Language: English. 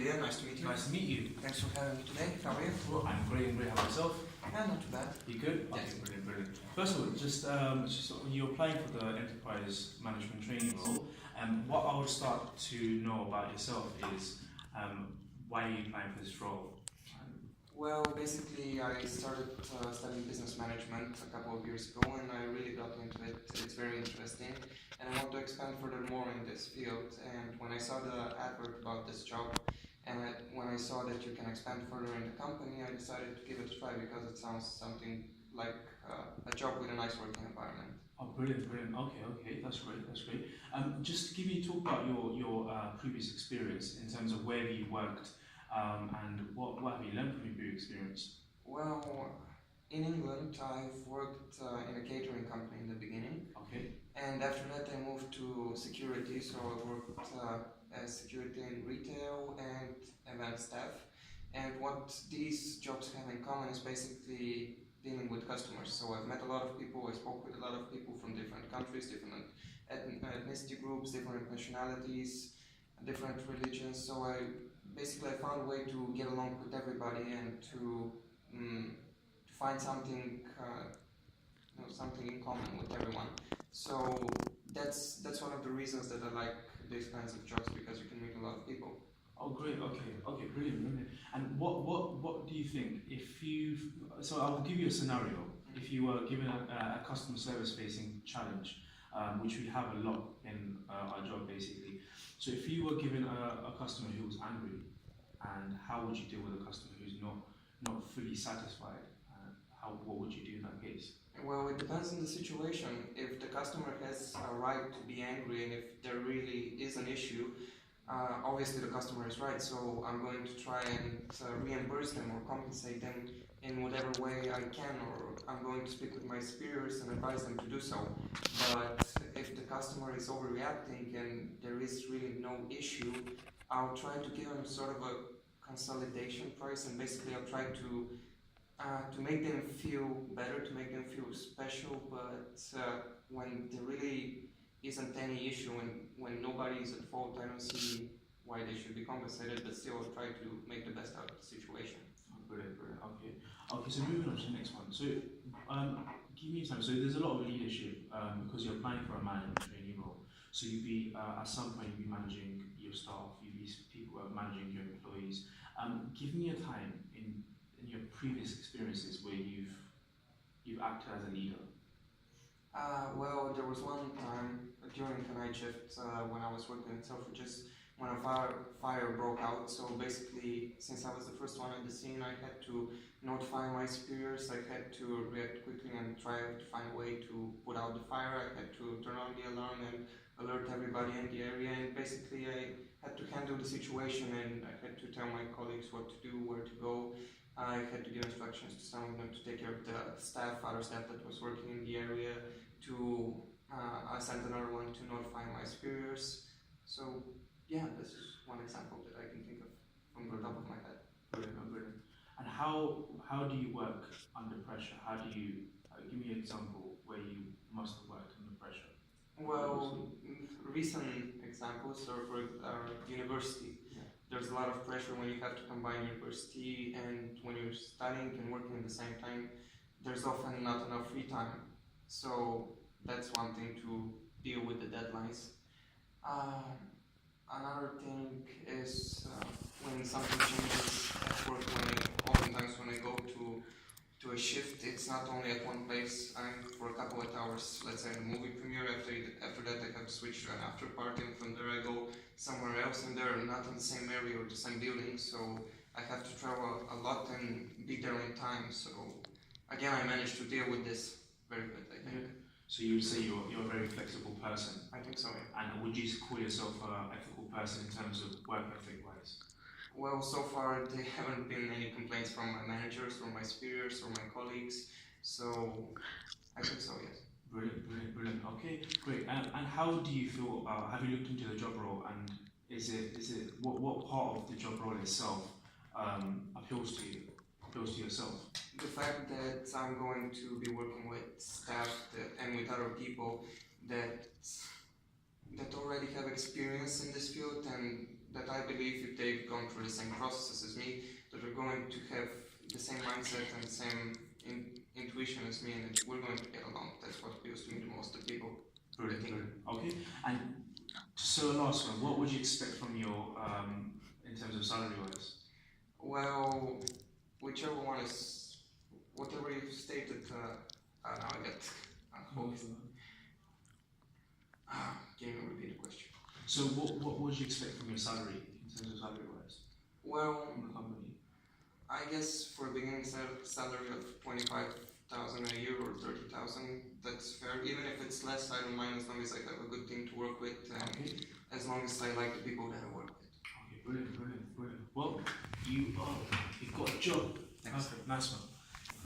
Ilya, nice to meet you. Nice to meet you. Thanks for having me today. How are you? Well, I'm great and great. How about yourself? Yeah, not too bad. You good? Yes. Okay, brilliant, brilliant. First of all, just when you're applying for the enterprise management training role, what I would start to know about yourself is why are you applying for this role? Well, basically, I started studying business management a couple of years ago, and I really got into it. It's very interesting, and I want to expand furthermore in this field. And when I saw the advert about this job, and when I saw that you can expand further in the company, I decided to give it a try because it sounds something like a job with a nice working environment. Oh, brilliant, brilliant. Okay, okay, that's great, that's great. Just give me talk about your previous experience in terms of where you worked and what have you learned from your previous experience? Well, in England, I've worked in a catering company in the beginning. Okay. And after that, I moved to security, so I worked as security in retail and event staff. And what these jobs have in common is basically dealing with customers. So I've met a lot of people, I spoke with a lot of people from different countries, different ethnicity groups, different nationalities, different religions. So I found a way to get along with everybody and to find something, something in common with everyone. So that's one of the reasons that I like these kinds of jobs, because you can meet a lot of people. Oh, great. Okay. Okay. Brilliant. Brilliant. And what do you think if you? So I will give you a scenario. If you were given a customer service facing challenge, which we have a lot in our job basically. So if you were given a customer who was angry, and how would you deal with a customer who's not fully satisfied? What would you do in that case? Well, it depends on the situation. If the customer has a right to be angry, and if there really is an issue, obviously the customer is right, so I'm going to try and reimburse them or compensate them in whatever way I can, or I'm going to speak with my superiors and advise them to do so. But if the customer is overreacting and there is really no issue, I'll try to give them sort of a consolidation price, and basically I'll try to make them feel better, to make them feel special. But when there really isn't any issue, and when nobody is at fault, I don't see why they should be compensated, but still I'll try to make the best out of the situation. Oh, brilliant, brilliant. Okay. Okay, so moving on to the next one. So give me time. So there's a lot of leadership because you're applying for a management trainee role. So you'll be, at some point, you'll be managing your staff, you'll be managing your employees. Give me a time in your previous experiences where you've acted as a leader. Well, there was one time during the night shift when I was working in Selfridges, when a fire broke out. So basically, since I was the first one at the scene, I had to notify my superiors, I had to react quickly and try to find a way to put out the fire. I had to turn on the alarm and alert everybody in the area, and basically I had to handle the situation, and I had to tell my colleagues what to do, where to go. I had to give instructions to some of them to take care of the other staff that was working in the area, I sent another one to notify my superiors. So yeah, this is one example that I can think of from the top of my head. Brilliant, brilliant. And how do you work under pressure? How do you, give me an example where you must have worked under pressure? Well, recent examples are for university. Yeah. There's a lot of pressure when you have to combine university and when you're studying and working at the same time. There's often not enough free time. So that's one thing, to deal with the deadlines. Another thing is when something changes at work. Oftentimes when I go to a shift, it's not only at one place. I'm for a couple of hours, let's say in a movie premiere. After that I have to switch to an after party, and from there I go somewhere else, and they're not in the same area or the same building, so I have to travel a lot and be there in time. So again, I managed to deal with this very good, I think. So you would say you're a very flexible person? I think so, yeah. And would you call yourself an ethical person in terms of work ethic wise? Well, so far there haven't been any complaints from my managers, or my superiors, or my colleagues, so I think so, yes. Brilliant, brilliant, brilliant. Okay, great. And how do you feel about, have you looked into the job role, and what part of the job role itself appeals to yourself? The fact that I'm going to be working with staff and with other people that already have experience in this field, and that I believe if they've gone through the same processes as me, that we're going to have the same mindset and the same intuition as me, and that we're going to get along. That's what appeals to me the most, the people. Brilliant, brilliant. Okay, and so last one, what would you expect from your, in terms of salary wise? Well, whichever one is, whatever you've stated, now I get hold. Can you repeat the question? So what would you expect from your salary, in terms of salary wise, Well, from the company? I guess for a beginning salary of 25,000 a year or 30,000, that's fair. Even if it's less, I don't mind as long as I have a good team to work with, and Okay. as long as I like the people that I work with. Okay, brilliant, brilliant, brilliant. Well, you've got a job. Thanks. Perfect, nice one.